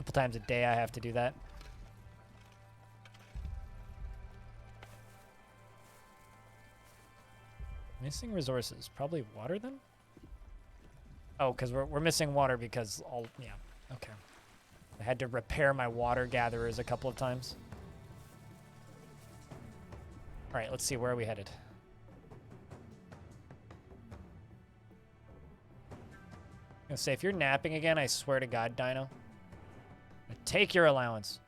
couple times a day I have to do that. Missing resources. Probably water then? Oh, because we're missing water because all... Yeah, okay. I had to repair my water gatherers a couple of times. All right, let's see. Where are we headed? I'm gonna say, if you're napping again, I swear to God, Dino, take your allowance.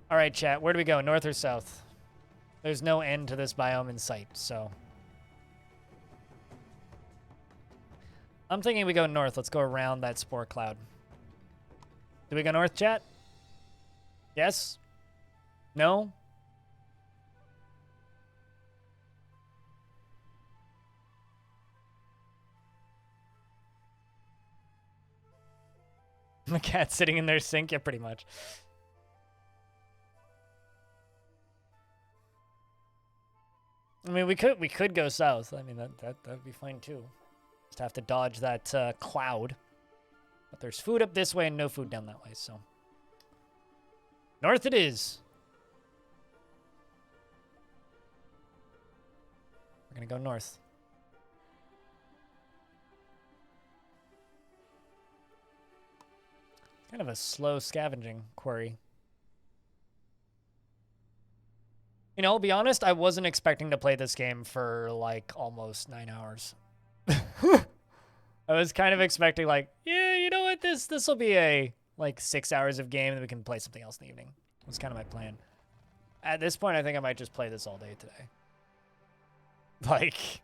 All right, chat. Where do we go? North or south? There's no end to this biome in sight, so... I'm thinking we go north. Let's go around that spore cloud. Do we go north, chat? Yes? No? The cat's sitting in their sink? Yeah, pretty much. I mean, we could go south. I mean, that'd be fine too. Just have to dodge that cloud. But there's food up this way and no food down that way, so. North it is. We're gonna go north. Kind of a slow scavenging quarry. You know, I'll be honest, I wasn't expecting to play this game for like almost 9 hours. I was kind of expecting like, yeah, you know what, this will be a like 6 hours of game and we can play something else in the evening. That's kind of my plan. At this point, I think I might just play this all day today. Like,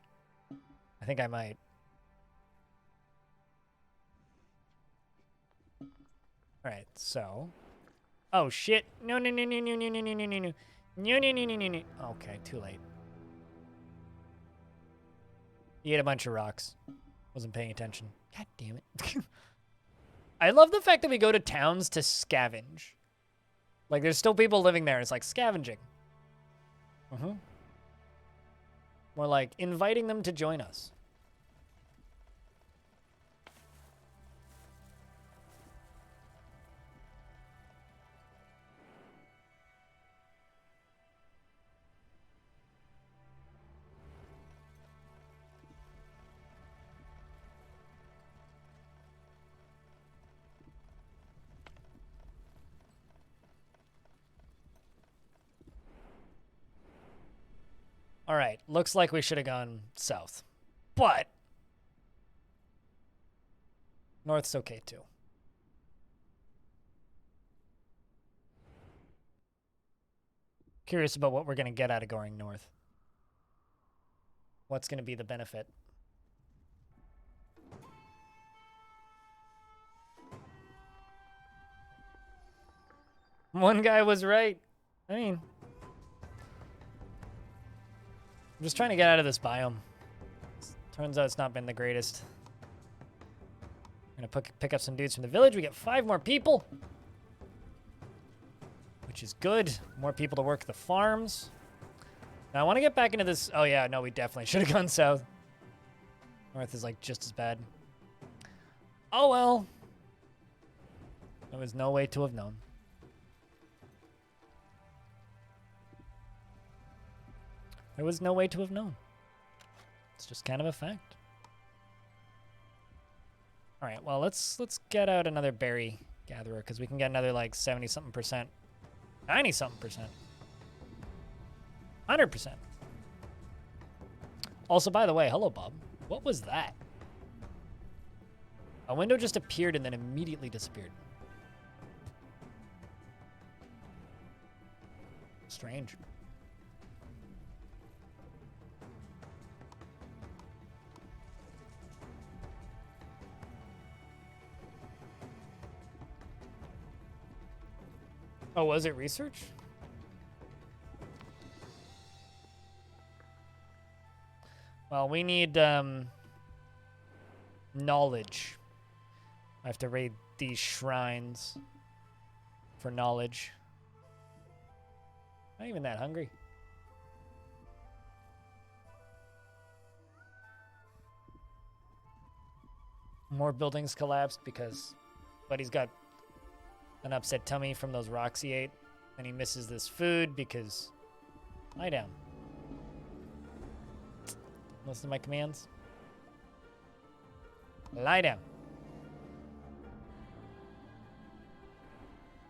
I think I might. All right, so. Oh shit! No! Okay, too late. He ate a bunch of rocks. Wasn't paying attention. God damn it. I love the fact that we go to towns to scavenge. Like, there's still people living there. It's like scavenging. More like inviting them to join us. All right, looks like we should have gone south. But north's okay too. Curious about what we're going to get out of going north. What's going to be the benefit? One guy was right. I mean, I'm just trying to get out of this biome. Turns out it's not been the greatest. I'm gonna pick up some dudes from the village. We get 5 more people, which is good. More people to work the farms. Now I want to get back into this. Oh yeah, no, we definitely should have gone south. North is like just as bad. Oh well. There was no way to have known. There was no way to have known. It's just kind of a fact. All right, well, let's get out another berry gatherer because we can get another like 70-something%, 90-something%, 100%. Also, by the way, hello, Bob. What was that? A window just appeared and then immediately disappeared. Strange. Oh, was it research? Well, we need knowledge. I have to raid these shrines for knowledge. Not even that hungry. More buildings collapsed because Buddy's got an upset tummy from those rocks he ate. And he misses this food because... Lie down. Listen to my commands. Lie down.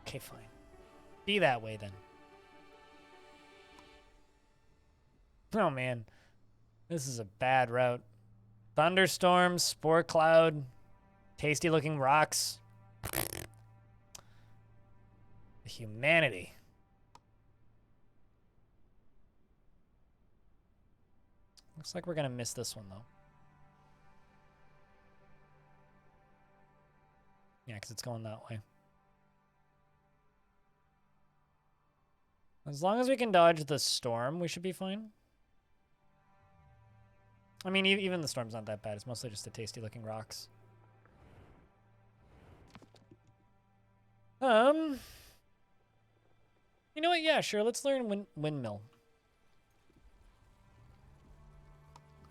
Okay, fine. Be that way then. Oh man. This is a bad route. Thunderstorms, spore cloud, tasty looking rocks. Humanity. Looks like we're gonna miss this one though. Yeah, because it's going that way. As long as we can dodge the storm, we should be fine. I mean, even the storm's not that bad. It's mostly just the tasty looking rocks. You know what? Yeah, sure. Let's learn windmill.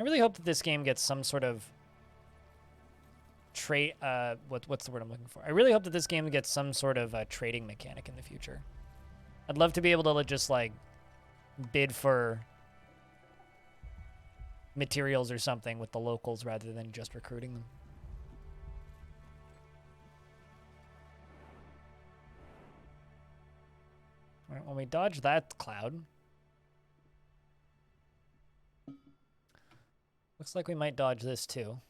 I really hope that this game gets some sort of trade. What's the word I'm looking for? I really hope that this game gets some sort of trading mechanic in the future. I'd love to be able to just like bid for materials or something with the locals rather than just recruiting them. All right, when we dodge that cloud, looks like we might dodge this too.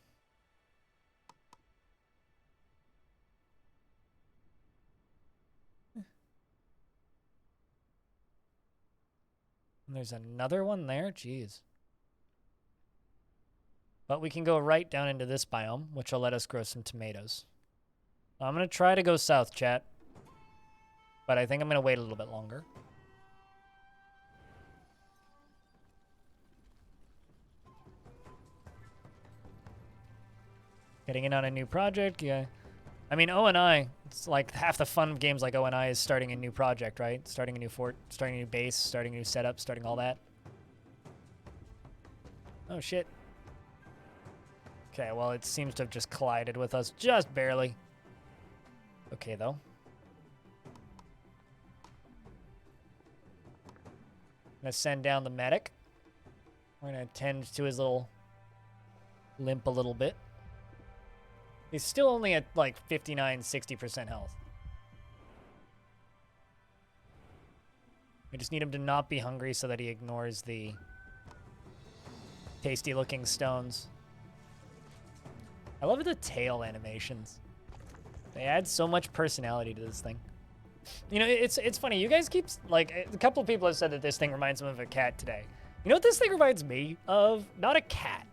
And there's another one there. Jeez. But we can go right down into this biome, which will let us grow some tomatoes. I'm going to try to go south, chat. But I think I'm going to wait a little bit longer. Getting in on a new project, yeah. I mean, O&I, it's like half the fun of games like O&I is starting a new project, right? Starting a new fort, starting a new base, starting a new setup, starting all that. Oh, shit. Okay, well, it seems to have just collided with us just barely. Okay, though. I'm going to send down the medic. We're going to tend to his little limp a little bit. He's still only at like 59, 60% health. We just need him to not be hungry so that he ignores the tasty looking stones. I love the tail animations. They add so much personality to this thing. You know, it's funny. You guys keep, like, a couple of people have said that this thing reminds them of a cat today. You know what this thing reminds me of? Not a cat.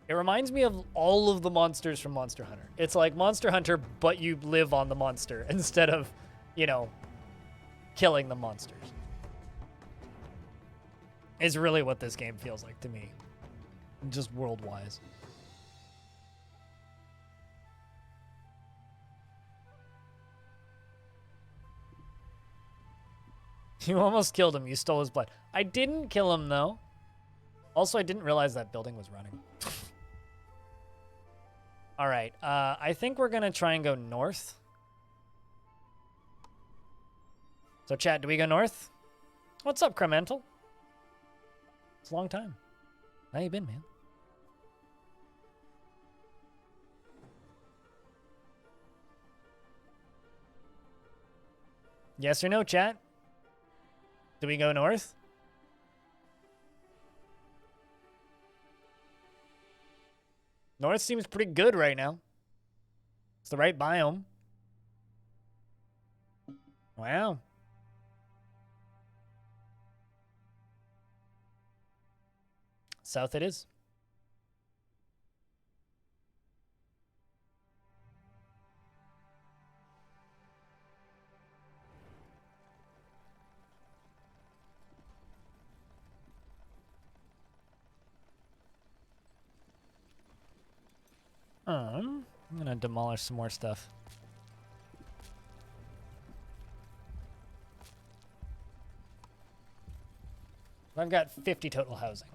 It reminds me of all of the monsters from Monster Hunter. It's like Monster Hunter, but you live on the monster instead of, you know, killing the monsters. Is really what this game feels like to me. Just world-wise. You almost killed him. You stole his blood. I didn't kill him, though. Also, I didn't realize that building was running. All right. I think we're going to try and go north. So, chat, do we go north? What's up, Cremental? It's a long time. How you been, man? Yes or no, chat? Do we go north? North seems pretty good right now. It's the right biome. Wow. South it is. I'm gonna demolish some more stuff. I've got 50 total housing.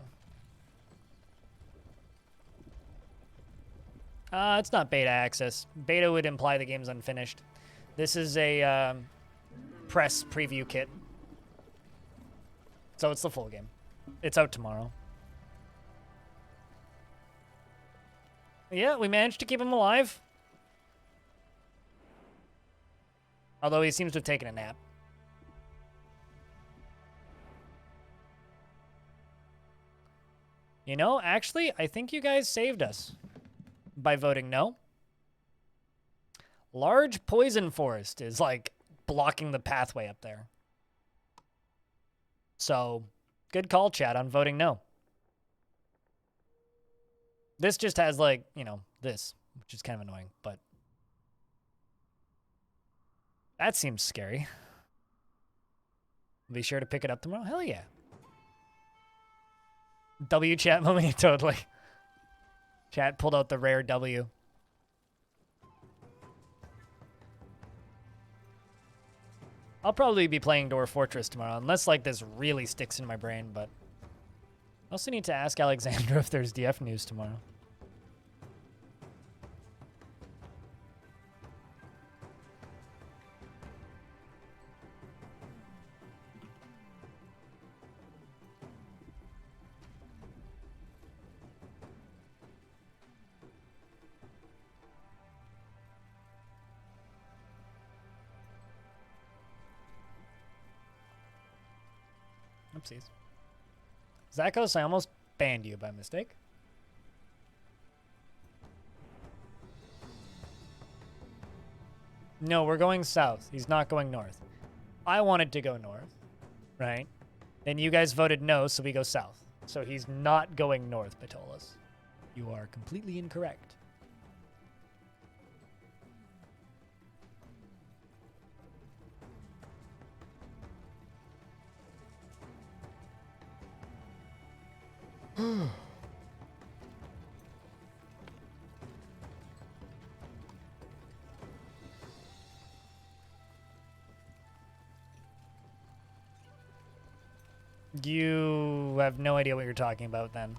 It's not beta access. Beta would imply the game's unfinished. This is a press preview kit. So it's the full game. It's out tomorrow. Yeah, we managed to keep him alive. Although he seems to have taken a nap. You know, actually, I think you guys saved us by voting no. Large poison forest is like blocking the pathway up there. So, good call, chat, on voting no. This just has like, you know, this, which is kind of annoying, but that seems scary. Be sure to pick it up tomorrow. Hell yeah. W chat moment, totally. Chat pulled out the rare W. I'll probably be playing Dwarf Fortress tomorrow, unless like this really sticks in my brain, but I also need to ask Alexandra if there's DF news tomorrow. Oopsies. Zakos, I almost banned you by mistake. No, we're going south. He's not going north. I wanted to go north, right? Then you guys voted no, so we go south. So he's not going north, Patolas. You are completely incorrect. You have no idea what you're talking about then.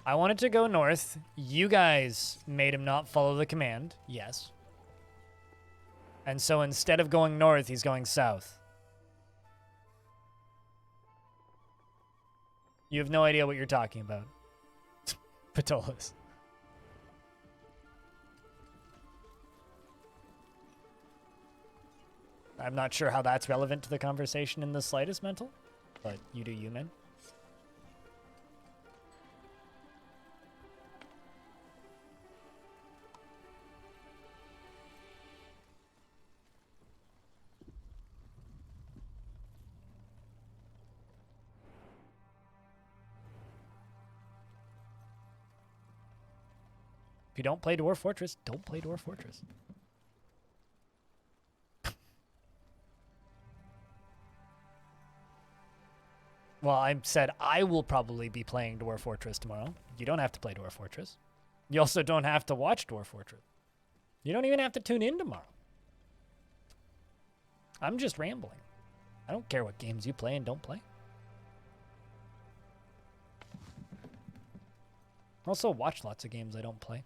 I wanted to go north. You guys made him not follow the command. Yes. And so instead of going north, he's going south. You have no idea what you're talking about. Patolas. I'm not sure how that's relevant to the conversation in the slightest, Mental. But you do you, man. If you don't play Dwarf Fortress, don't play Dwarf Fortress. Well, I said I will probably be playing Dwarf Fortress tomorrow. You don't have to play Dwarf Fortress. You also don't have to watch Dwarf Fortress. You don't even have to tune in tomorrow. I'm just rambling. I don't care what games you play and don't play. Also watch lots of games I don't play.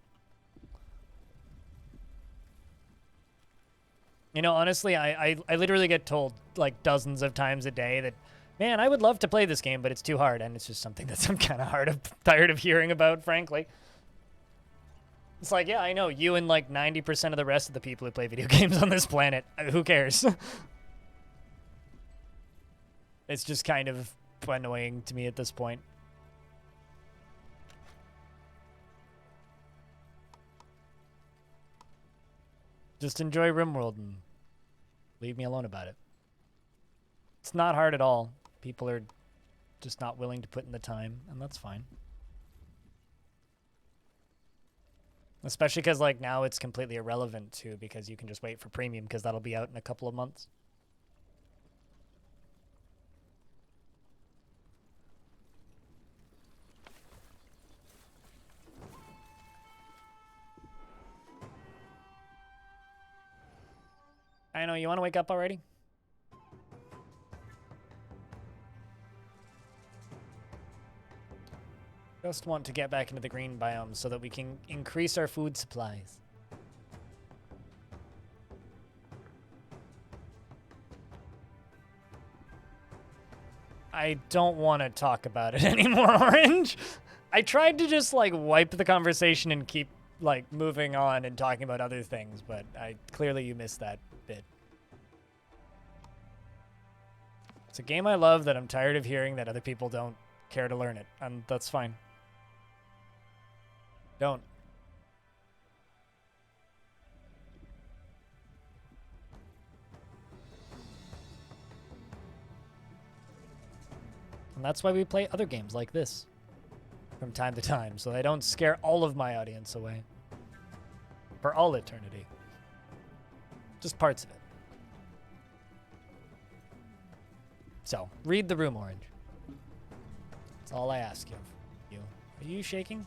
You know, honestly, I literally get told like dozens of times a day that, man, I would love to play this game, but it's too hard. And it's just something that I'm kind of tired of hearing about, frankly. It's like, yeah, I know. You and like 90% of the rest of the people who play video games on this planet. Who cares? It's just kind of annoying to me at this point. Just enjoy RimWorld and leave me alone about it. It's not hard at all. People are just not willing to put in the time, and that's fine. Especially because, like, now it's completely irrelevant, too, because you can just wait for premium, because that'll be out in a couple of months. I know, you want to wake up already? Just want to get back into the green biome so that we can increase our food supplies. I don't want to talk about it anymore, Orange. I tried to just like wipe the conversation and keep like moving on and talking about other things, but clearly you missed that bit. It's a game I love that I'm tired of hearing that other people don't care to learn it, and that's fine. Don't. And that's why we play other games like this from time to time, so they don't scare all of my audience away. For all eternity. Just parts of it. So, read the room, Orange. That's all I ask of you. Are you shaking?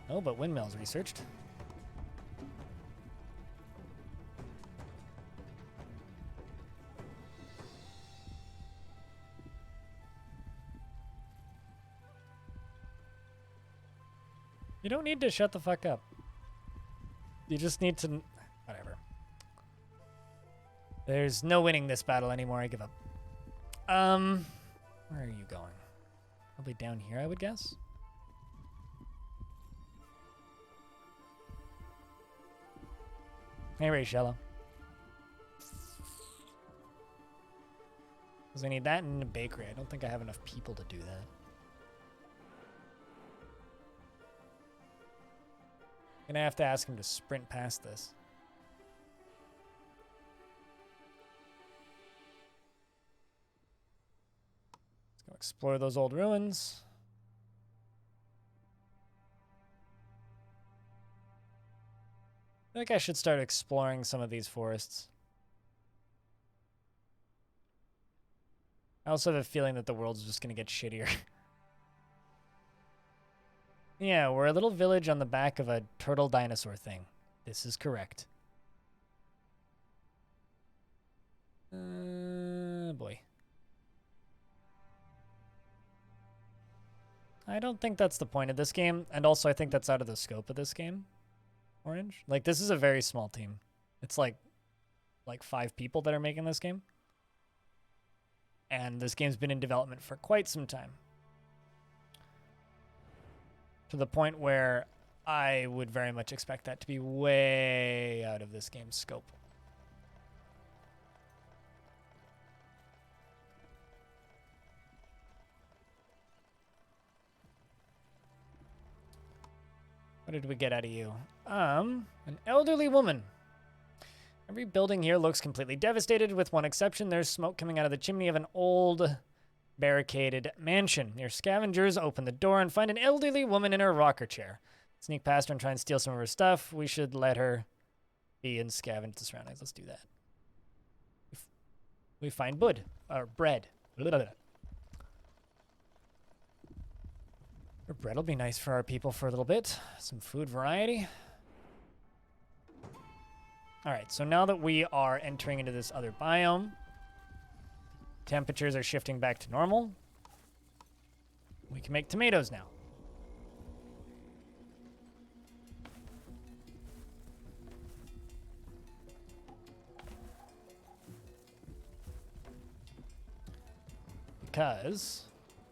No, but windmills researched. You don't need to shut the fuck up. You just need to... Whatever. There's no winning this battle anymore. I give up. Where are you going? Probably down here, I would guess. Hey, Raychello. Because I need that in a bakery. I don't think I have enough people to do that. I'm gonna have to ask him to sprint past this. Let's go explore those old ruins. I think I should start exploring some of these forests. I also have a feeling that the world's just gonna get shittier. Yeah, we're a little village on the back of a turtle dinosaur thing. This is correct. Boy. I don't think that's the point of this game, and also I think that's out of the scope of this game, Orange. Like, this is a very small team. It's like 5 people that are making this game. And this game's been in development for quite some time. To the point where I would very much expect that to be way out of this game's scope. What did we get out of you? An elderly woman. Every building here looks completely devastated, with one exception. There's smoke coming out of the chimney of an old barricaded mansion. Your scavengers open the door and find an elderly woman in her rocker chair. Sneak past her and try and steal some of her stuff. We should let her be and scavenge the surroundings. Let's do that. We find bread. Her bread will be nice for our people for a little bit. Some food variety. All right, so now that we are entering into this other biome, temperatures are shifting back to normal. We can make tomatoes now. Because,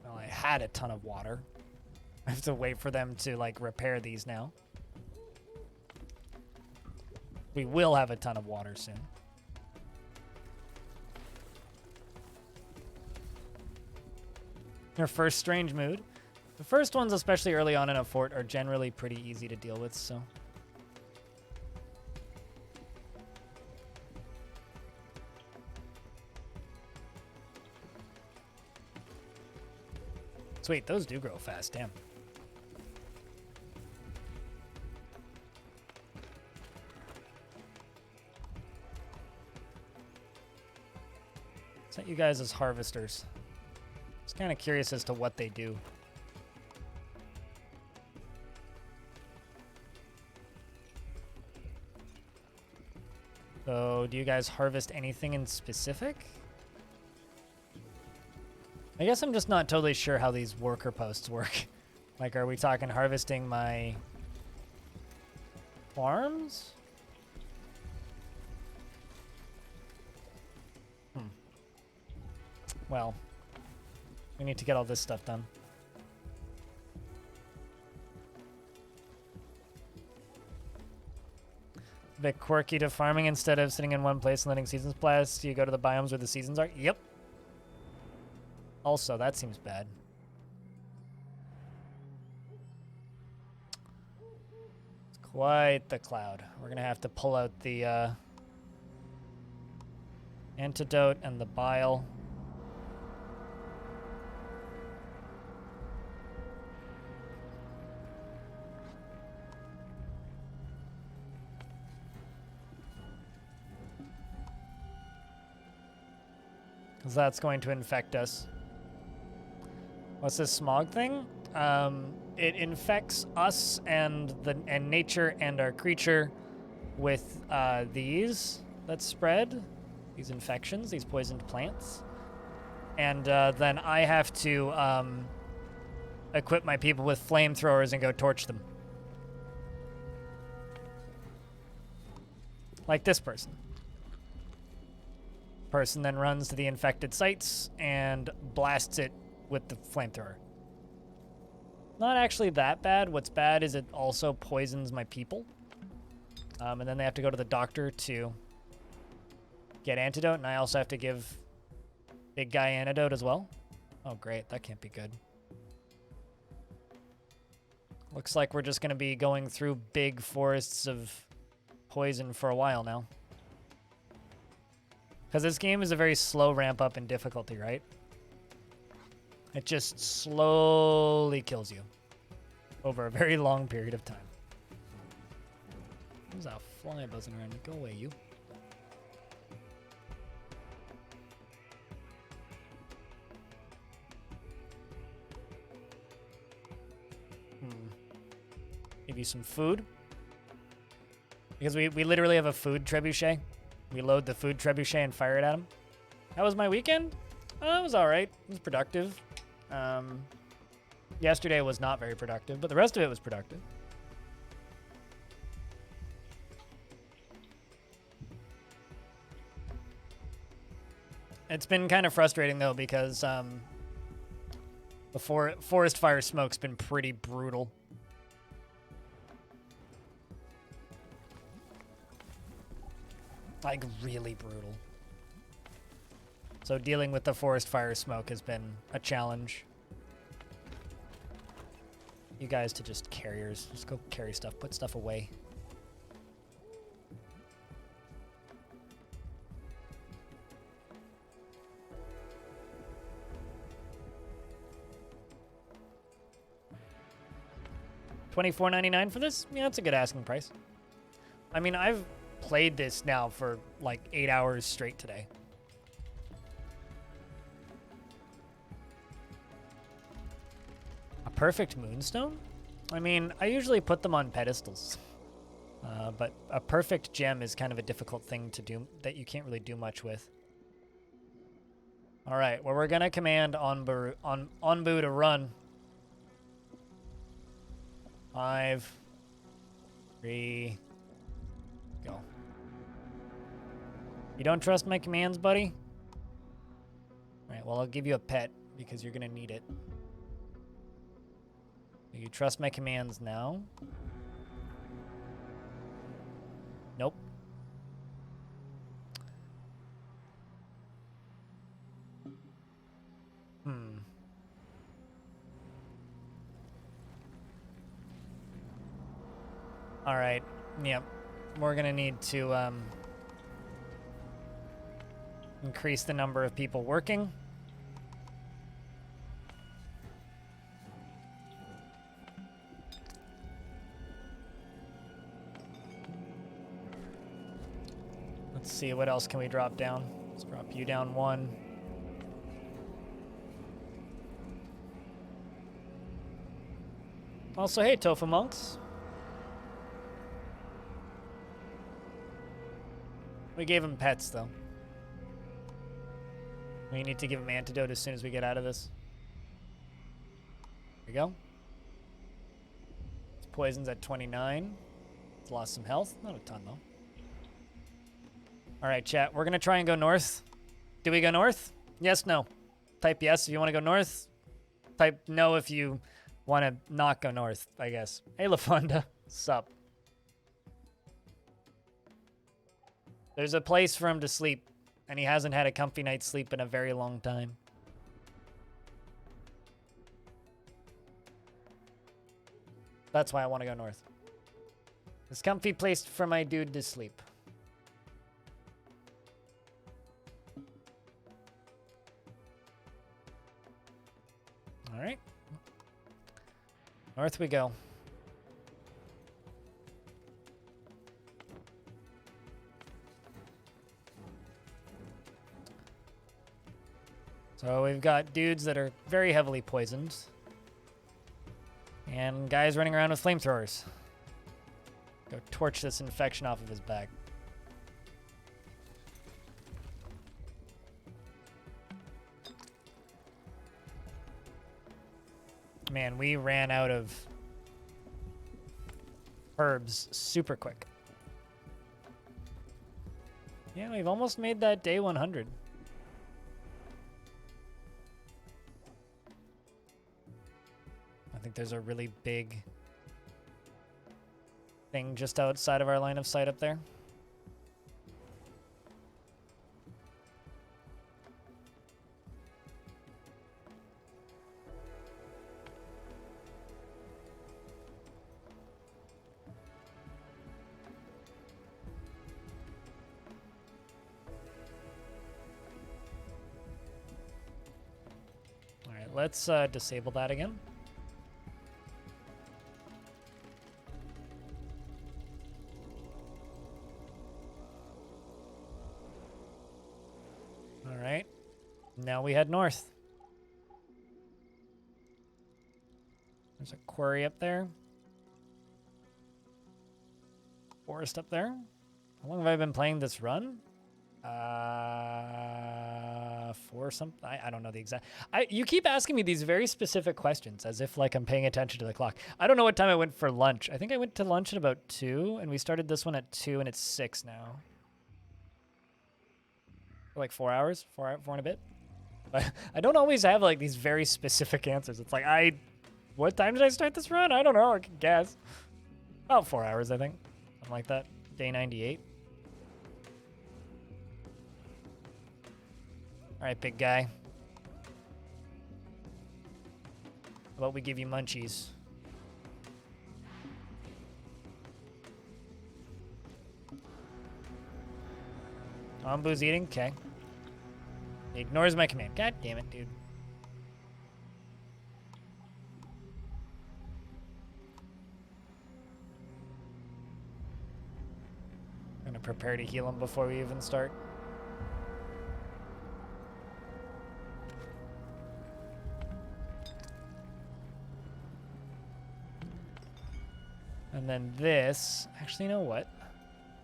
well, I had a ton of water. I have to wait for them to, like, repair these now. We will have a ton of water soon. Your first strange mood. The first ones, especially early on in a fort, are generally pretty easy to deal with, so. Sweet, those do grow fast, damn. Set you guys as harvesters. Just kind of curious as to what they do. So, do you guys harvest anything in specific? I guess I'm just not totally sure how these worker posts work. Like, are we talking harvesting my farms? Well, we need to get all this stuff done. A bit quirky to farming instead of sitting in one place and letting seasons pass. You go to the biomes where the seasons are? Yep. Also, that seems bad. It's quite the cloud. We're going to have to pull out the antidote and the bile. Because that's going to infect us. What's this smog thing? It infects us and nature and our creature with these that spread, these infections, these poisoned plants. And then I have to equip my people with flamethrowers and go torch them. Like this person. Person then runs to the infected sites and blasts it with the flamethrower. Not actually that bad. What's bad is it also poisons my people. And then they have to go to the doctor to get antidote, and I also have to give big guy antidote as well. Oh, great. That can't be good. Looks like we're just going to be going through big forests of poison for a while now. Because this game is a very slow ramp up in difficulty, right? It just slowly kills you over a very long period of time. There's a fly buzzing around. Go away, you. Give you some food. Because we literally have a food trebuchet. We load the food trebuchet and fire it at him. How was my weekend? It was all right. It was productive. Yesterday was not very productive, but the rest of it was productive. It's been kind of frustrating, though, because the forest fire smoke's been pretty brutal. Like, really brutal. So dealing with the forest fire smoke has been a challenge. You guys to just carriers. Just go carry stuff. Put stuff away. $24.99 for this? Yeah, that's a good asking price. I mean, I've played this now for like 8 hours straight today. A perfect moonstone? I mean, I usually put them on pedestals. But a perfect gem is kind of a difficult thing to do that you can't really do much with. All right, well, we're going to command Onbu to run. 5, 3, go. You don't trust my commands, buddy? All right, well, I'll give you a pet because you're going to need it. Do you trust my commands now? Nope. All right. Yep. We're going to need to increase the number of people working. Let's see, what else can we drop down? Let's drop you down 1. Also, hey, Tofu Monks. We gave him pets, though. We need to give him antidote as soon as we get out of this. There we go. His poison's at 29. He's lost some health. Not a ton, though. All right, chat. We're going to try and go north. Do we go north? Yes, no. Type yes if you want to go north. Type no if you want to not go north, I guess. Hey, LaFonda. Sup? There's a place for him to sleep, and he hasn't had a comfy night's sleep in a very long time. That's why I want to go north. It's a comfy place for my dude to sleep. All right. North we go. So we've got dudes that are very heavily poisoned. And guys running around with flamethrowers. Go torch this infection off of his back. Man, we ran out of herbs super quick. Yeah, we've almost made that day 100. I think there's a really big thing just outside of our line of sight up there. All right, let's disable that again. Now we head north. There's a quarry up there. Forest up there. How long have I been playing this run? For some, I don't know the exact. You keep asking me these very specific questions as if like I'm paying attention to the clock. I don't know what time I went for lunch. I think I went to lunch at about 2, and we started this one at 2, and it's 6 now. For like 4 hours, four and a bit. I don't always have like these very specific answers. It's like what time did I start this run? I don't know. I can guess. About 4 hours, I think. Something like that. Day 98. All right, big guy. How about we give you munchies? Ambu's eating? Okay. He ignores my command. God damn it, dude. I'm gonna prepare to heal him before we even start. And then this, actually, you know what?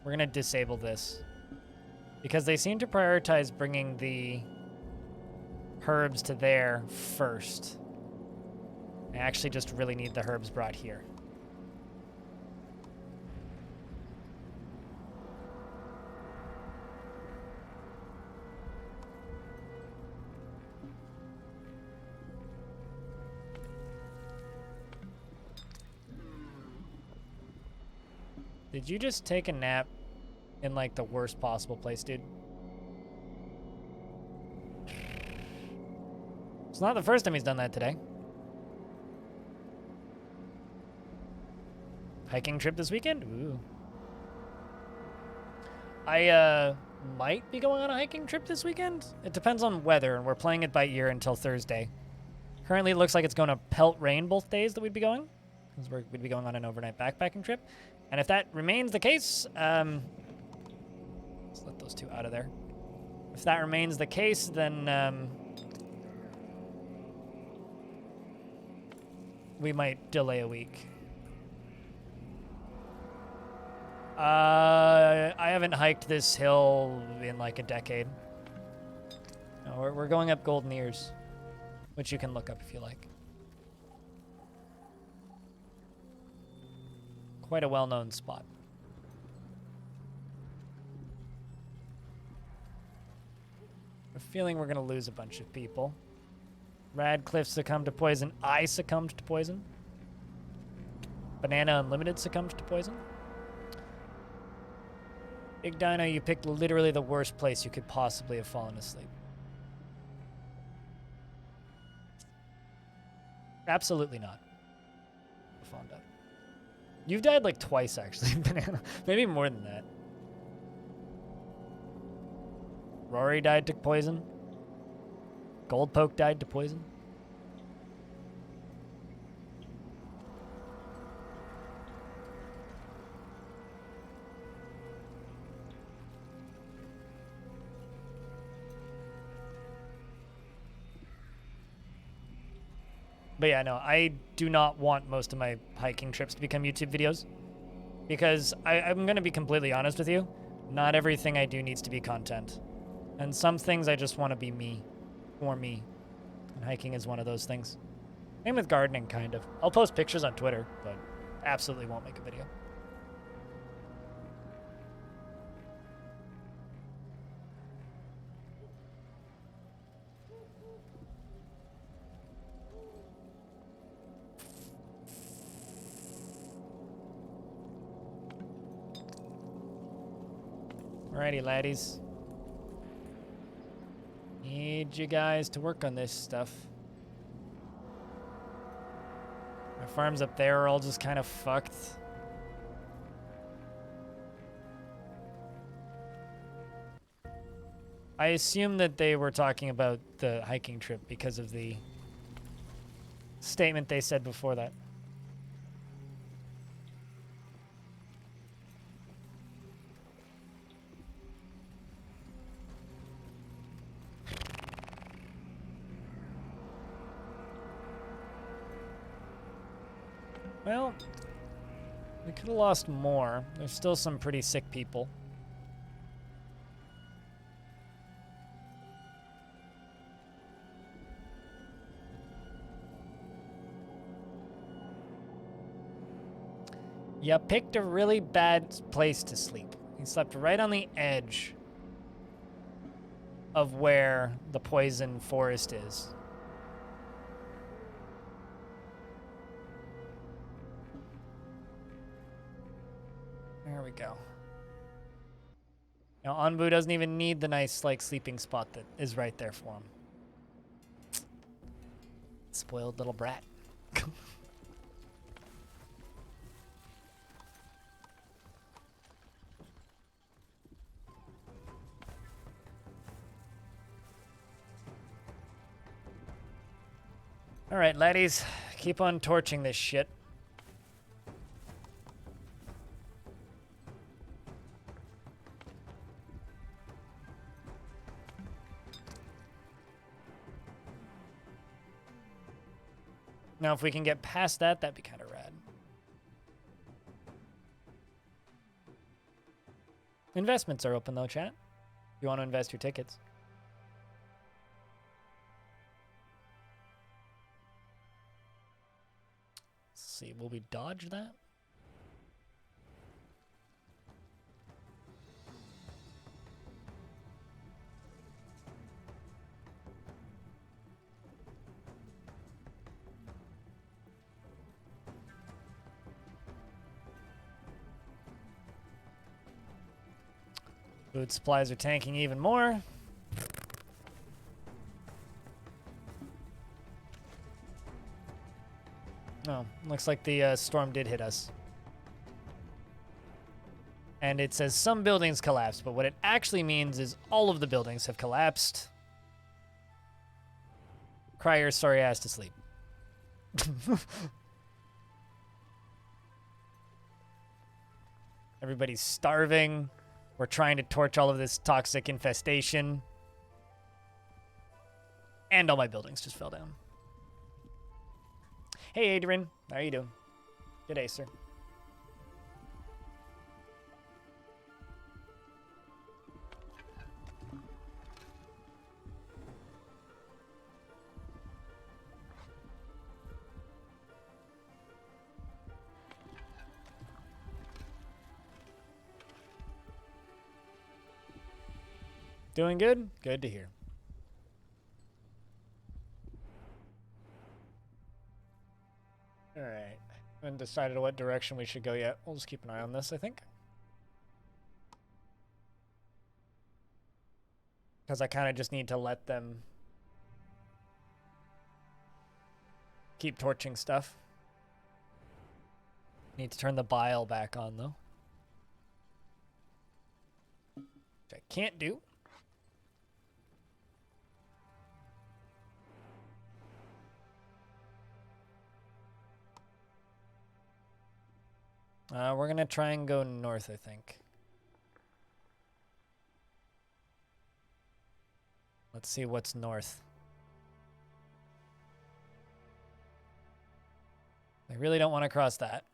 We're gonna disable this because they seem to prioritize bringing the herbs to there first. I actually just really need the herbs brought here. Did you just take a nap in like the worst possible place, dude? It's not the first time he's done that today. Hiking trip this weekend? Ooh. I might be going on a hiking trip this weekend. It depends on weather, and we're playing it by ear until Thursday. Currently, it looks like it's going to pelt rain both days that we'd be going, because we'd be going on an overnight backpacking trip. And if that remains the case, let's let those two out of there. If that remains the case, then we might delay a week. I haven't hiked this hill in like a decade. No We're going up Golden Ears, which you can look up if you like. Quite a well-known spot. I have a feeling we're going to lose a bunch of people. Radcliffe succumbed to poison. I succumbed to poison. Banana Unlimited succumbed to poison. Big Dino, you picked literally the worst place you could possibly have fallen asleep. Absolutely not. Fallen dead. You've died like twice, actually, Banana. Maybe more than that. Rory died to poison. Goldpoke died to poison. But yeah, no, I do not want most of my hiking trips to become YouTube videos. Because I'm going to be completely honest with you. Not everything I do needs to be content. And some things I just want to be me. For me. And hiking is one of those things. Same with gardening, kind of. I'll post pictures on Twitter, but absolutely won't make a video. Alrighty, laddies. Need you guys to work on this stuff. My farms up there are all just kind of fucked. I assume that they were talking about the hiking trip because of the statement they said before that. Well, we could have lost more. There's still some pretty sick people. You picked a really bad place to sleep. You slept right on the edge of where the poison forest is. There we go. Now, Anbu doesn't even need the nice, like, sleeping spot that is right there for him. Spoiled little brat. All right, laddies, keep on torching this shit. Now, if we can get past that, that'd be kind of rad. Investments are open, though, chat. If you want to invest your tickets. Let's see, will we dodge that? Food supplies are tanking even more. Oh, looks like the storm did hit us. And it says some buildings collapsed, but what it actually means is all of the buildings have collapsed. Cry your sorry ass to sleep. Everybody's starving. We're trying to torch all of this toxic infestation. And all my buildings just fell down. Hey, Adrian. How are you doing? Good day, sir. Doing good? Good to hear. All right. Haven't decided what direction we should go yet. We'll just keep an eye on this, I think. Because I kind of just need to let them keep torching stuff. Need to turn the bile back on, though. Which I can't do. We're going to try and go north, I think. Let's see what's north. I really don't want to cross that.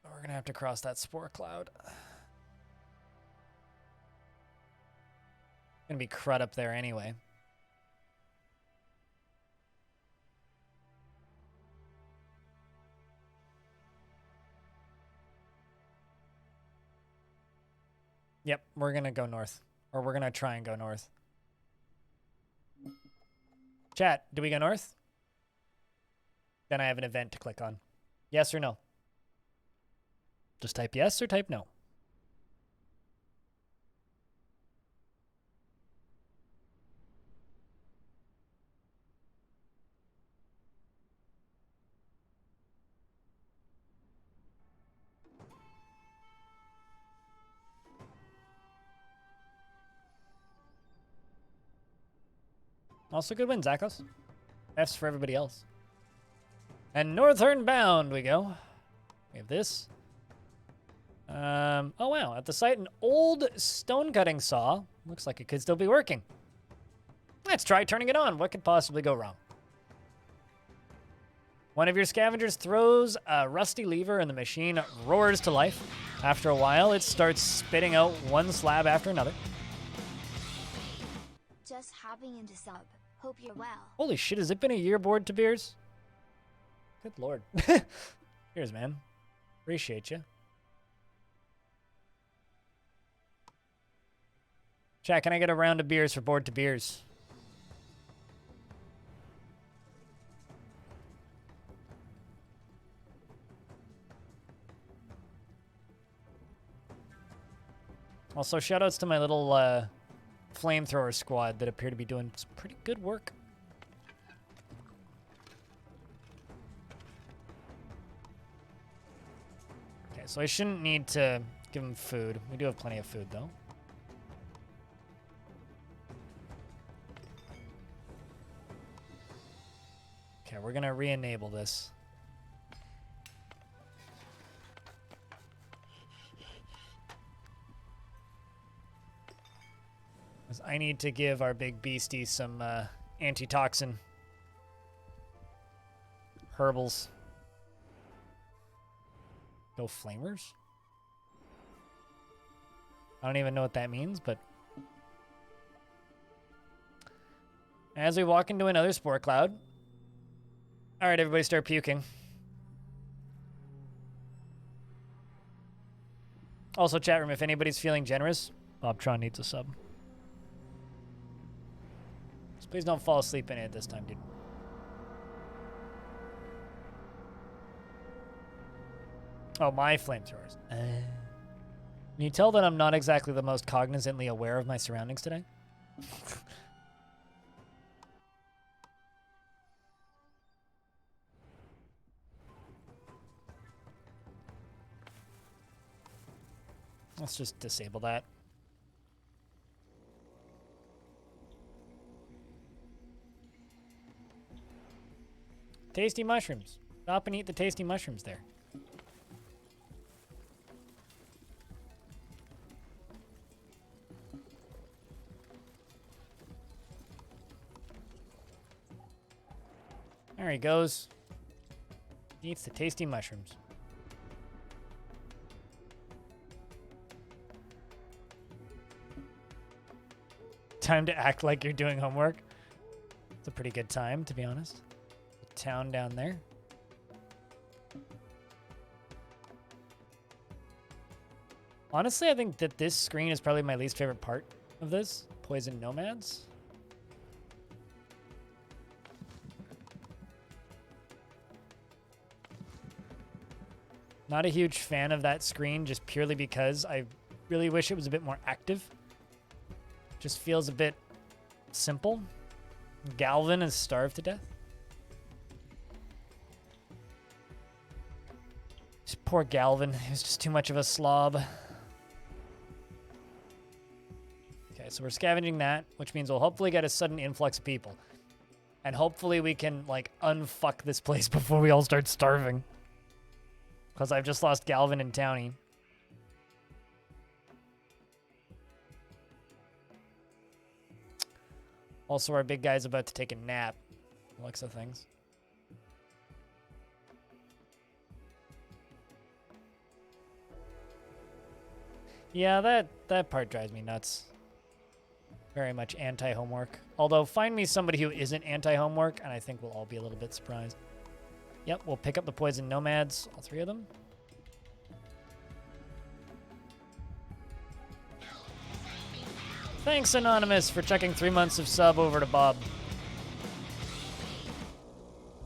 We're going to have to cross that spore cloud. Going to be crud up there anyway. Yep, we're going to go north. Or we're going to try and go north. Chat, do we go north? Then I have an event to click on. Yes or no? Just type yes or type no. Also good win, Zakos. F's for everybody else. And northern bound we go. We have this. Oh wow, at the site an old stone cutting saw. Looks like it could still be working. Let's try turning it on. What could possibly go wrong? One of your scavengers throws a rusty lever and the machine roars to life. After a while, it starts spitting out one slab after another. Just hopping into sub. Hope you're well. Holy shit, has it been a year, Board to Beers? Good lord. Cheers, man. Appreciate you. Chat, can I get a round of beers for Board to Beers? Also, shoutouts to my little flamethrower squad that appear to be doing some pretty good work. Okay, so I shouldn't need to give them food. We do have plenty of food, though. Okay, we're going to re-enable this. I need to give our big beastie some antitoxin herbals. Go flamers? I don't even know what that means, but as we walk into another spore cloud. All right, everybody start puking. Also, chat room, if anybody's feeling generous, Bobtron needs a sub. Please don't fall asleep in it this time, dude. Oh, my flamethrowers. Can you tell that I'm not exactly the most cognizantly aware of my surroundings today? Let's just disable that. Tasty mushrooms. Stop and eat the tasty mushrooms there. There he goes. He eats the tasty mushrooms. Time to act like you're doing homework. It's a pretty good time, to be honest. Town down there. Honestly, I think that this screen is probably my least favorite part of this. Poison nomads. Not a huge fan of that screen, just purely because I really wish it was a bit more active. Just feels a bit simple. Galvin is starved to death. Just poor Galvin. He was just too much of a slob. Okay, so we're scavenging that, which means we'll hopefully get a sudden influx of people. And hopefully we can, like, unfuck this place before we all start starving. Because I've just lost Galvin and Townie. Also, our big guy's about to take a nap. Looks of things. Yeah, that part drives me nuts. Very much anti-homework. Although, find me somebody who isn't anti-homework, and I think we'll all be a little bit surprised. Yep, we'll pick up the poison nomads, all 3 of them. Thanks, Anonymous, for checking 3 months of sub over to Bob.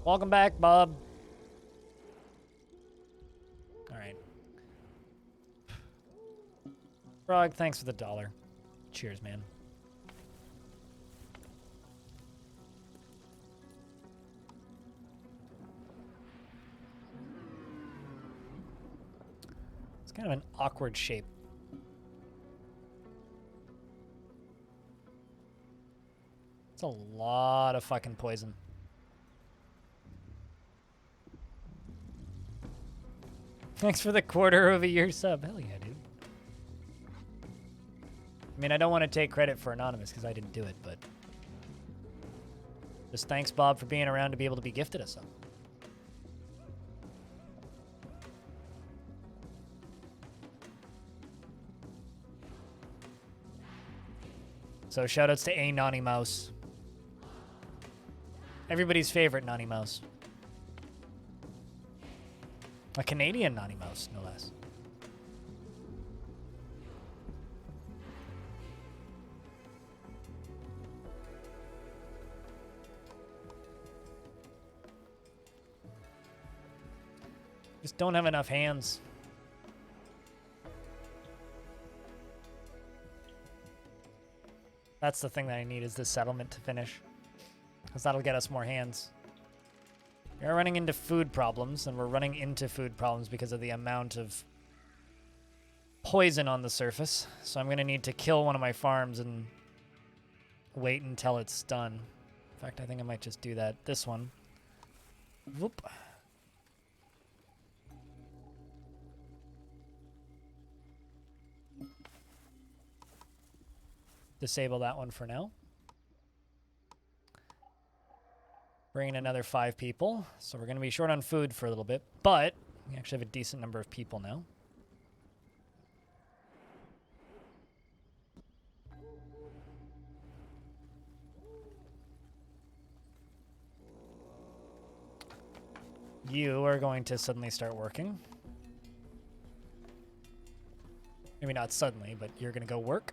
Welcome back, Bob. All right. Frog, thanks for the $1. Cheers, man. It's kind of an awkward shape. It's a lot of fucking poison. Thanks for the quarter of a year sub. Hell yeah, dude. I mean, I don't want to take credit for Anonymous because I didn't do it, but just thanks, Bob, for being around to be able to be gifted a sub. So shoutouts to A Nonny Mouse. Everybody's favorite Nonny Mouse. A Canadian Nonny Mouse, no less. Just don't have enough hands. That's the thing that I need, is this settlement to finish. Because that'll get us more hands. We're running into food problems, and we're running into food problems because of the amount of poison on the surface. So I'm going to need to kill one of my farms and wait until it's done. In fact, I think I might just do that. This one. Whoop. Disable that one for now. Bring in another 5 people. So we're going to be short on food for a little bit, but we actually have a decent number of people now. You are going to suddenly start working. Maybe not suddenly, but you're going to go work.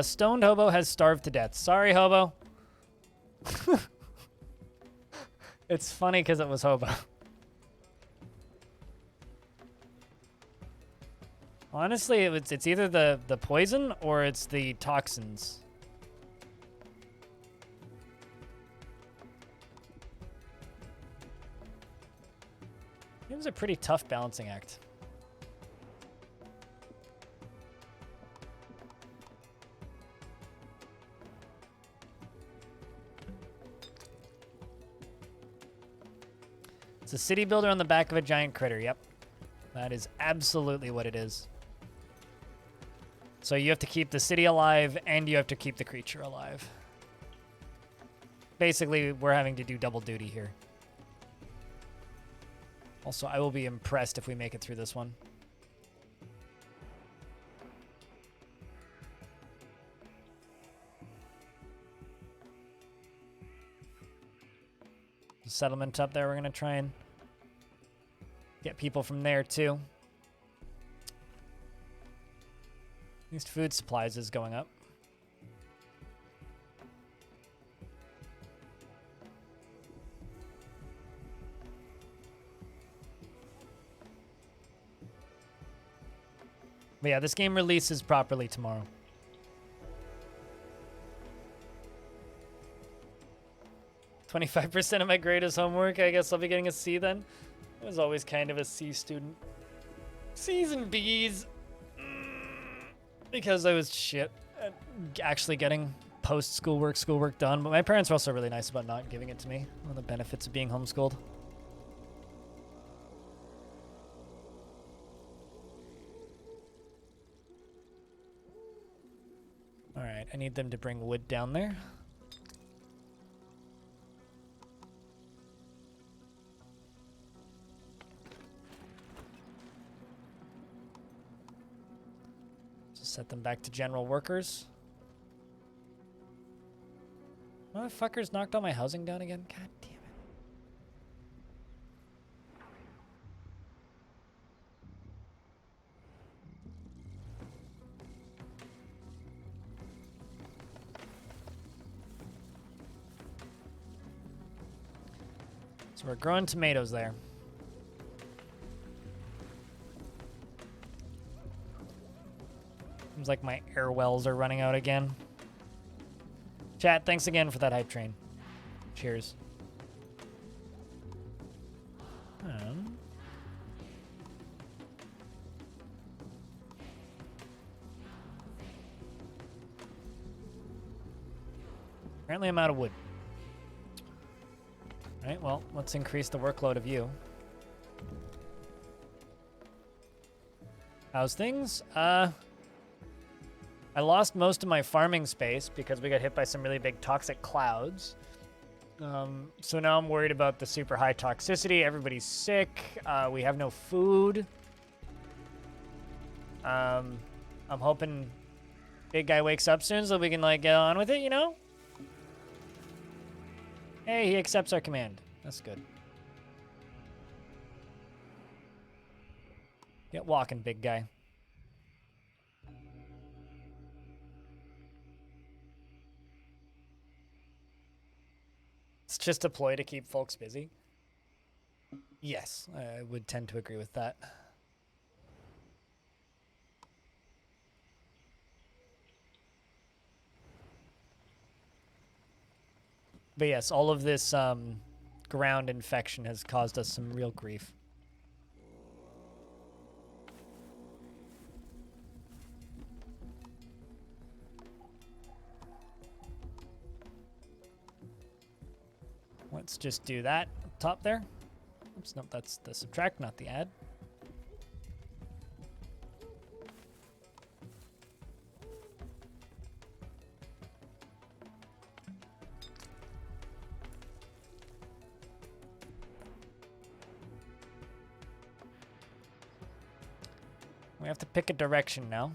Stoned Hobo has starved to death. Sorry, Hobo. It's funny because it was Hobo. Honestly, it's either the poison or it's the toxins. It was a pretty tough balancing act. It's a city builder on the back of a giant critter. Yep. That is absolutely what it is. So you have to keep the city alive and you have to keep the creature alive. Basically, we're having to do double duty here. Also, I will be impressed if we make it through this one. The settlement up there, we're going to try and get people from there too. least food supplies is going up. But yeah, this game releases properly tomorrow. 25% of my grade is homework. I guess I'll be getting a C then. I was always kind of a C student. C's and B's. Because I was shit at actually getting schoolwork done. But my parents were also really nice about not giving it to me. One of the benefits of being homeschooled. All right, I need them to bring wood down there. Just set them back to general workers. Motherfuckers knocked all my housing down again. God damn it. So we're growing tomatoes there. Seems like my air wells are running out again. Chat, thanks again for that hype train. Cheers. Apparently I'm out of wood. All right, well, let's increase the workload of you. How's things? I lost most of my farming space because we got hit by some really big toxic clouds. So now I'm worried about the super high toxicity. Everybody's sick. We have no food. I'm hoping big guy wakes up soon so we can like get on with it, you know? Hey, he accepts our command. That's good. Get walking, big guy. It's just a ploy to keep folks busy. Yes, I would tend to agree with that. But yes, all of this ground infection has caused us some real grief. Let's just do that up top there. Oops, nope, that's the subtract, not the add. We have to pick a direction now.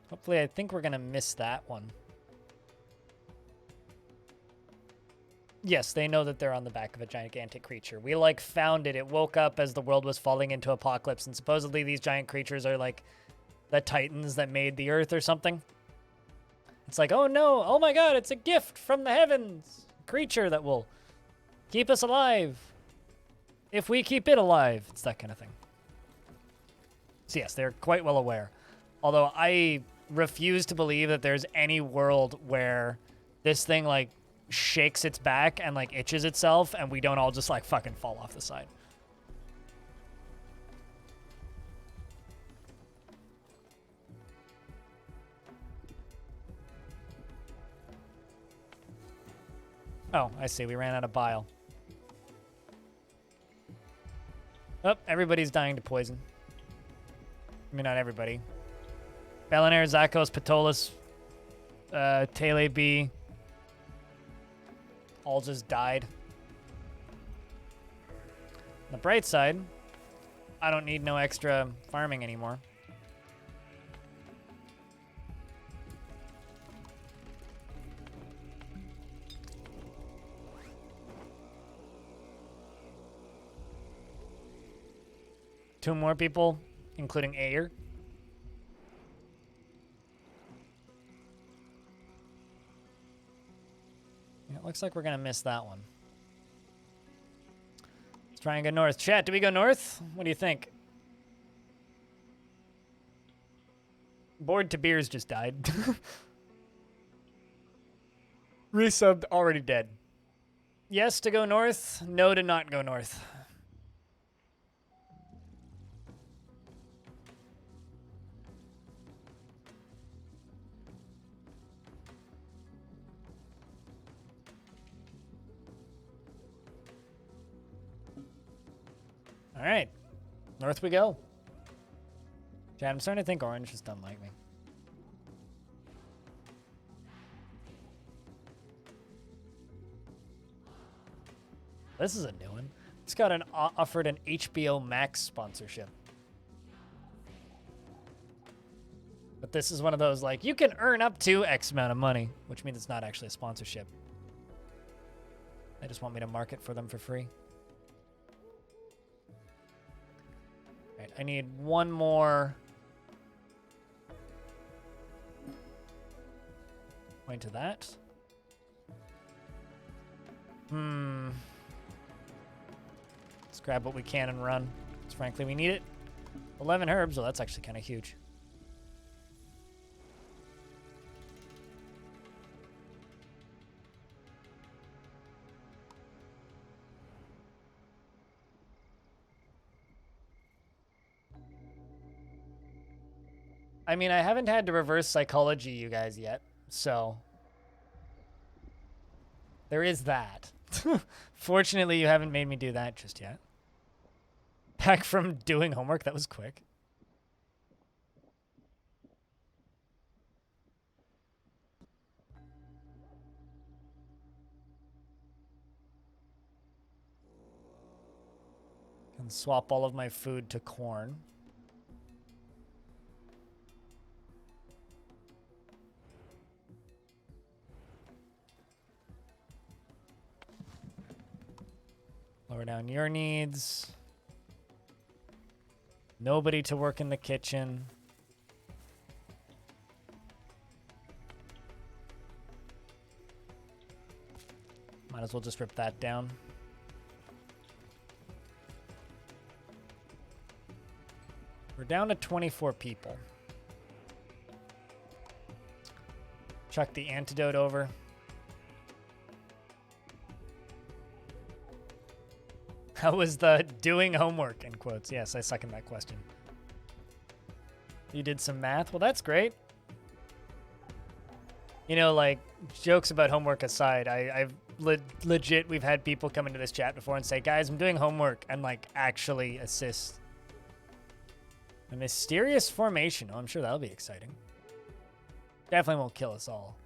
Hopefully, I think we're going to miss that one. Yes, they know that they're on the back of a gigantic creature. We, like, found it. It woke up as the world was falling into apocalypse, and supposedly these giant creatures are, like, the titans that made the earth or something. It's like, oh no, oh my god, it's a gift from the heavens. A creature that will keep us alive. If we keep it alive. It's that kind of thing. So yes, they're quite well aware. Although I refuse to believe that there's any world where this thing like shakes its back and like itches itself and we don't all just like fucking fall off the side. Oh, I see. We ran out of bile. Oh, everybody's dying to poison. I mean, not everybody. Belinair, Zakos, Patolus, Tele B, all just died. On the bright side, I don't need no extra farming anymore. 2 more people, including Ayer. Yeah, it looks like we're going to miss that one. Let's try and go north. Chat, do we go north? What do you think? Bored to Beers just died. Resubbed, already dead. Yes to go north, no to not go north. All right, north we go. Chad, I'm starting to think Orange just doesn't like me. This is a new one. It's got offered an HBO Max sponsorship. But this is one of those, like, you can earn up to X amount of money, which means it's not actually a sponsorship. They just want me to market for them for free. All right, I need one more point to that. Let's grab what we can and run. Because frankly, we need it. 11 herbs. Well, that's actually kind of huge. I mean, I haven't had to reverse psychology you guys yet, so there is that. Fortunately, you haven't made me do that just yet. Back from doing homework, that was quick. Can swap all of my food to corn. Lower down your needs. Nobody to work in the kitchen. Might as well just rip that down. We're down to 24 people. Chuck the antidote over. How was the doing homework, in quotes? Yes, I second that question. You did some math? Well, that's great. You know, like, jokes about homework aside, I've legit, we've had people come into this chat before and say, guys, I'm doing homework, and, like, actually assist. A mysterious formation. Oh, I'm sure that'll be exciting. Definitely won't kill us all.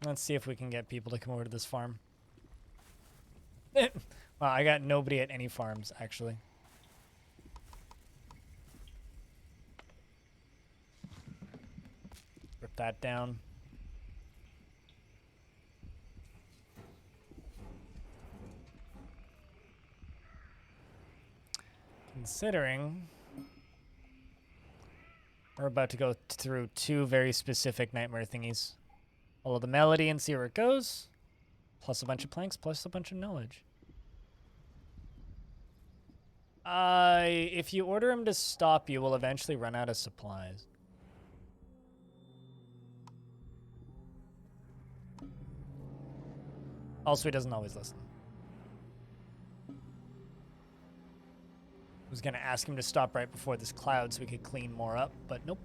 Let's see if we can get people to come over to this farm. Wow, I got nobody at any farms, actually. Rip that down. Considering we're about to go through 2 very specific nightmare thingies. Follow the melody and see where it goes. Plus a bunch of planks, plus a bunch of knowledge. If you order him to stop, you will eventually run out of supplies. Also, he doesn't always listen. I was going to ask him to stop right before this cloud so we could clean more up, but nope.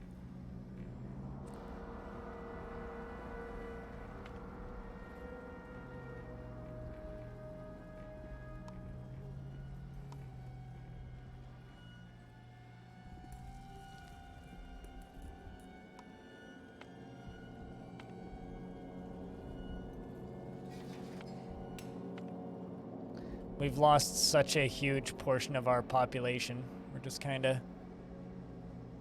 We've lost such a huge portion of our population. We're just kind of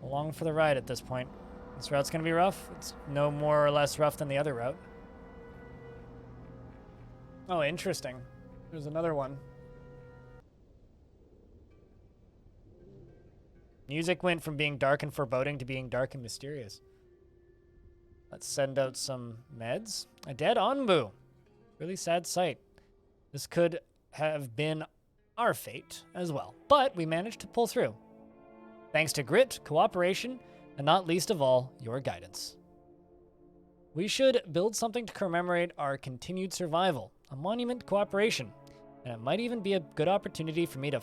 along for the ride at this point. This route's going to be rough. It's no more or less rough than the other route. Oh, interesting. There's another one. Music went from being dark and foreboding to being dark and mysterious. Let's send out some meds. A dead Onbu. Really sad sight. This could have been our fate as well. But we managed to pull through. Thanks to grit, cooperation, and not least of all, your guidance. We should build something to commemorate our continued survival. A monument to cooperation. And it might even be a good opportunity for me to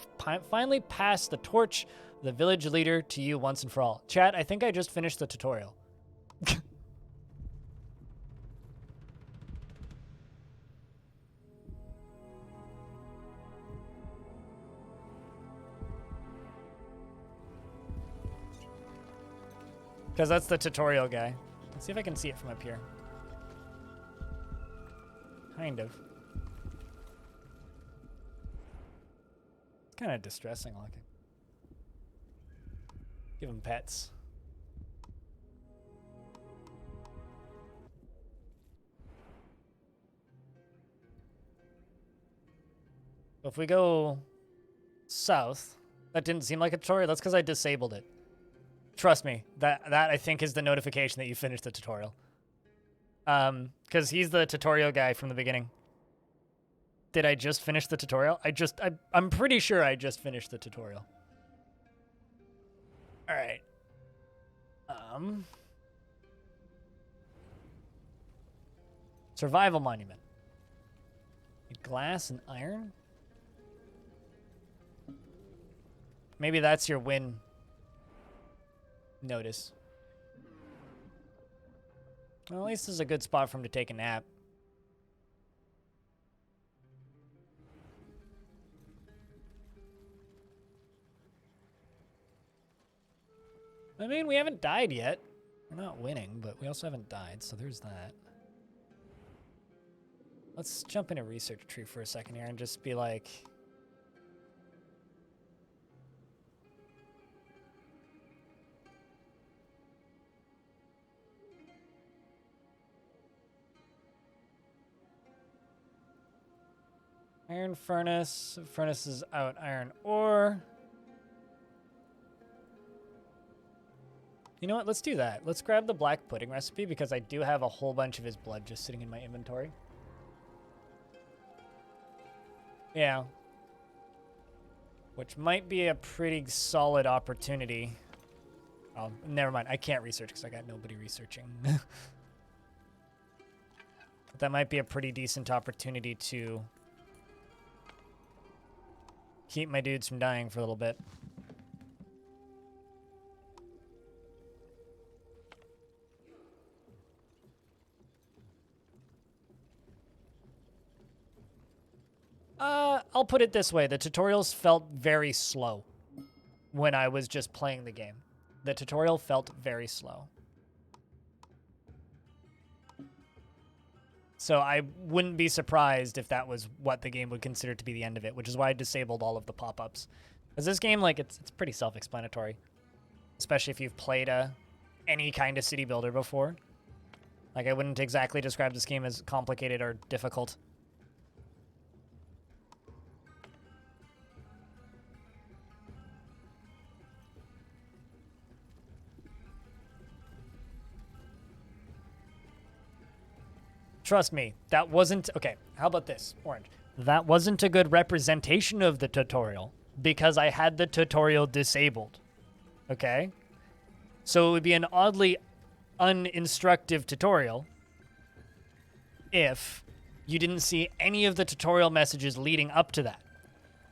finally pass the torch of the village leader to you once and for all. Chat, I think I just finished the tutorial. Because that's the tutorial guy. Let's see if I can see it from up here. Kind of. It's kind of distressing looking. Give him pets. If we go south, that didn't seem like a tutorial. That's because I disabled it. Trust me, that I think is the notification that you finished the tutorial. Because he's the tutorial guy from the beginning. Did I just finish the tutorial? I'm pretty sure I just finished the tutorial. All right. Survival monument. Glass and iron? Maybe that's your win notice. Well, at least this is a good spot for him to take a nap. I mean, we haven't died yet. We're not winning, but we also haven't died, so there's that. Let's jump into research tree for a second here and just be like... Iron furnace. Furnace is out iron ore. You know what? Let's do that. Let's grab the black pudding recipe because I do have a whole bunch of his blood just sitting in my inventory. Yeah. Which might be a pretty solid opportunity. Oh, never mind. I can't research because I got nobody researching. But that might be a pretty decent opportunity to keep my dudes from dying for a little bit. I'll put it this way. The tutorials felt very slow when I was just playing the game. The tutorial felt very slow. So I wouldn't be surprised if that was what the game would consider to be the end of it, which is why I disabled all of the pop-ups. Because this game, like, it's pretty self-explanatory. Especially if you've played any kind of city builder before. Like, I wouldn't exactly describe this game as complicated or difficult. Trust me, that wasn't... Okay, how about this, Orange? That wasn't a good representation of the tutorial because I had the tutorial disabled. Okay? So it would be an oddly uninstructive tutorial if you didn't see any of the tutorial messages leading up to that.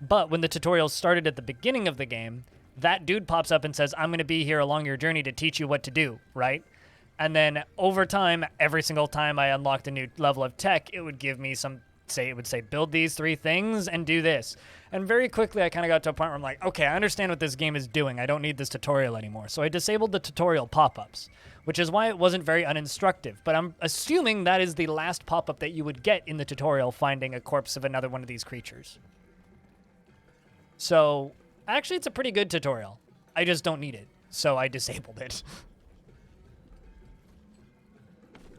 But when the tutorial started at the beginning of the game, that dude pops up and says, I'm going to be here along your journey to teach you what to do, right? And then over time, every single time I unlocked a new level of tech, it would give me it would say, build these 3 things and do this. And very quickly, I kind of got to a point where I'm like, okay, I understand what this game is doing. I don't need this tutorial anymore. So I disabled the tutorial pop-ups, which is why it wasn't very uninstructive. But I'm assuming that is the last pop-up that you would get in the tutorial, finding a corpse of another one of these creatures. So actually, it's a pretty good tutorial. I just don't need it, so I disabled it.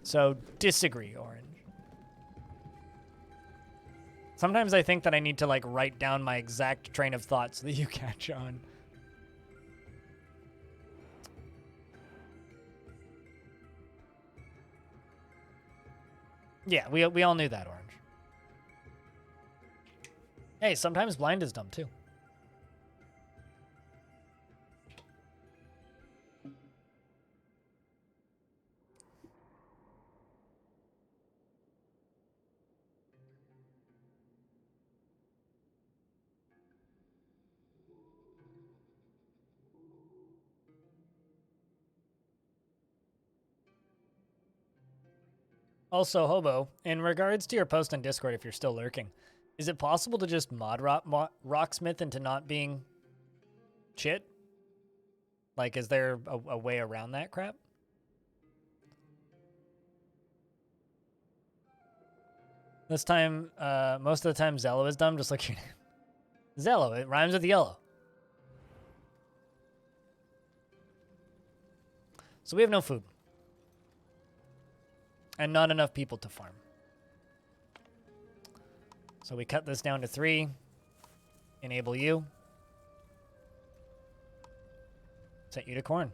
So disagree, Orange. Sometimes I think that I need to like write down my exact train of thought so that you catch on. Yeah, we all knew that, Orange. Hey, sometimes blind is dumb too. Also, Hobo, in regards to your post on Discord, if you're still lurking, is it possible to just mod Rocksmith into not being shit? Like, is there a way around that crap? This time, most of the time, Zello is dumb, just like your name. Zello, it rhymes with yellow. So we have no food. And not enough people to farm. So we cut this down to 3. Enable you. Set you to corn.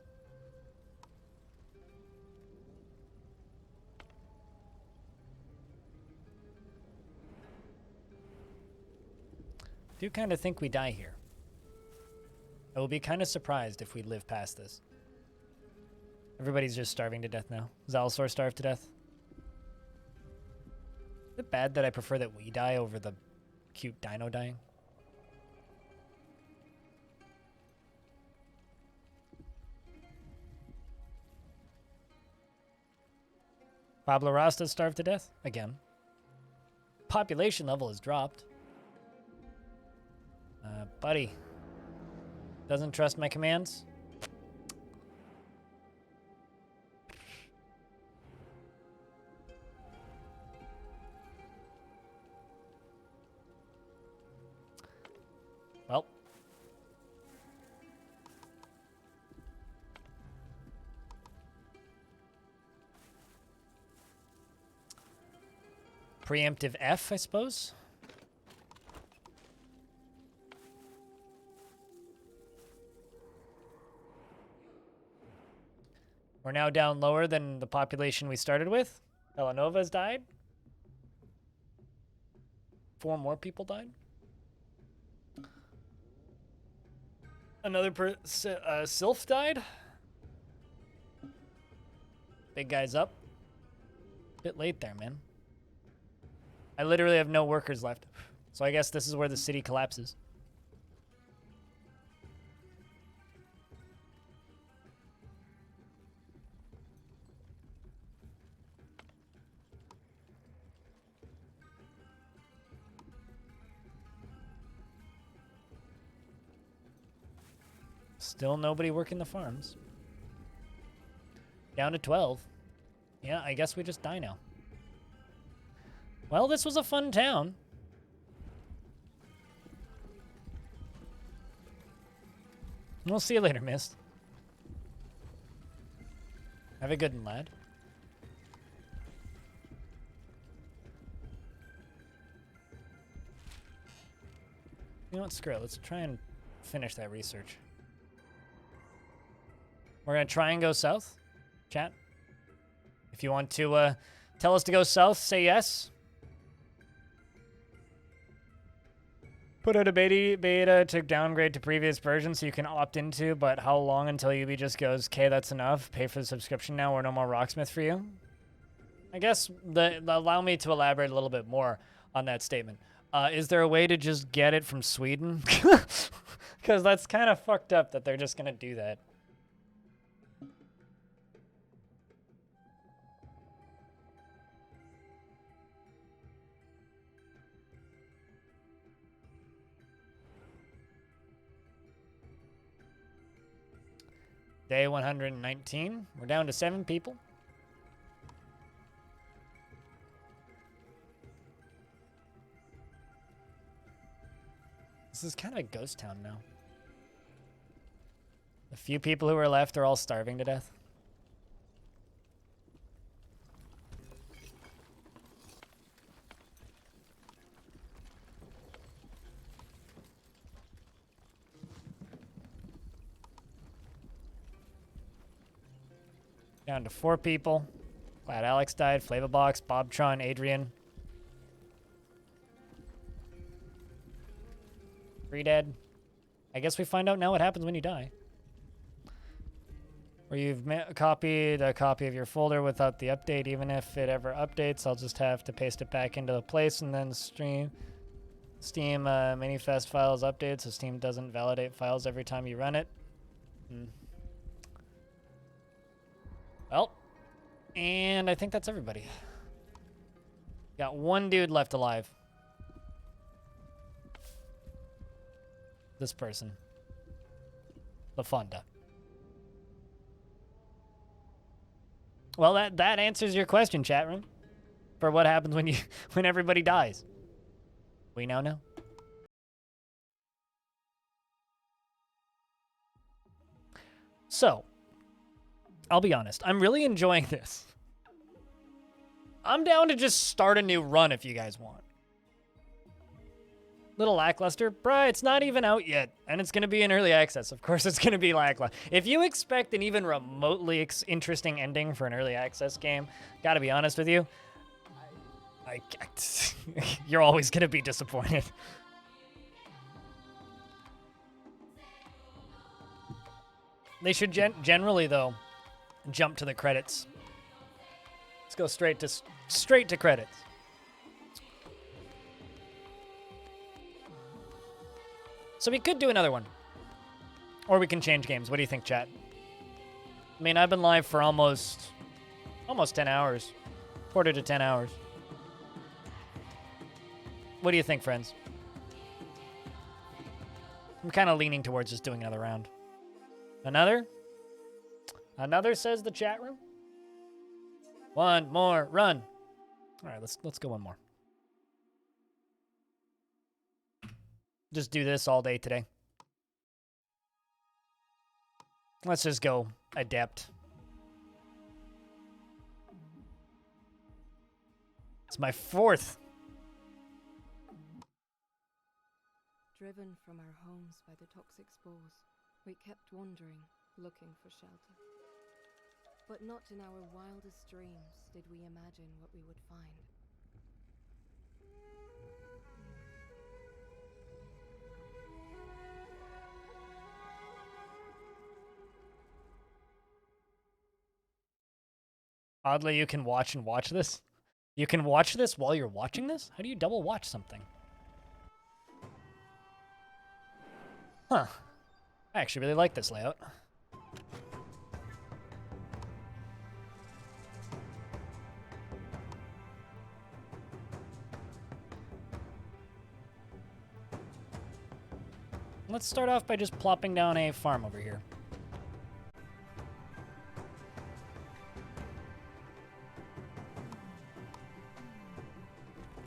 Do kind of think we die here. I will be kind of surprised if we live past this. Everybody's just starving to death now. Zalsaur starved to death. Is it bad that I prefer that we die over the cute Dino dying? Pablo Rasta starved to death again. Population level has dropped. Buddy. Doesn't trust my commands. Well. Preemptive F, I suppose. We're now down lower than the population we started with. Elanova's died. 4 more people died. Another Sylph died. Big guy's up. Bit late there, man. I literally have no workers left. So I guess this is where the city collapses. Still nobody working the farms. Down to 12. Yeah, I guess we just die now. Well, this was a fun town. We'll see you later, Mist. Have a good one, lad. You know what? Screw it. Let's try and finish that research. We're going to try and go south. Chat. If you want to tell us to go south, say yes. Put out a beta to downgrade to previous versions so you can opt into, but how long until Ubi just goes, okay, that's enough, pay for the subscription now, or no more Rocksmith for you? I guess allow me to elaborate a little bit more on that statement. Is there a way to just get it from Sweden? Because that's kind of fucked up that they're just going to do that. Day 119. We're down to 7 people. This is kind of a ghost town now. The few people who are left are all starving to death. Down to 4 people. Glad Alex died. Flavabox, Bobtron, Adrian. 3 dead. I guess we find out now what happens when you die. Or you've copied a copy of your folder without the update. Even if it ever updates, I'll just have to paste it back into the place and then Steam Minifest files update, so Steam doesn't validate files every time you run it. Well, and I think that's everybody. Got 1 dude left alive. This person. LaFonda. Well, that answers your question, chat room. For what happens when everybody dies. We now know. So, I'll be honest. I'm really enjoying this. I'm down to just start a new run if you guys want. Little lackluster? Bruh, it's not even out yet. And it's going to be in early access. Of course it's going to be lackluster. If you expect an even remotely interesting ending for an early access game, gotta be honest with you, you're always going to be disappointed. They should generally, though, jump to the credits. Let's go straight to credits. So we could do another one. Or we can change games. What do you think, chat? I mean, I've been live for almost 10 hours. Quarter to 10 hours. What do you think, friends? I'm kind of leaning towards just doing another round. Another? Another, says the chat room. 1 more run. All right, let's go 1 more. Just do this all day today. Let's just go adept. It's my 4th. Driven from our homes by the toxic spores, we kept wandering, looking for shelter. But not in our wildest dreams did we imagine what we would find. Oddly, you can watch this. You can watch this while you're watching this? How do you double watch something? Huh. I actually really like this layout. Let's start off by just plopping down a farm over here.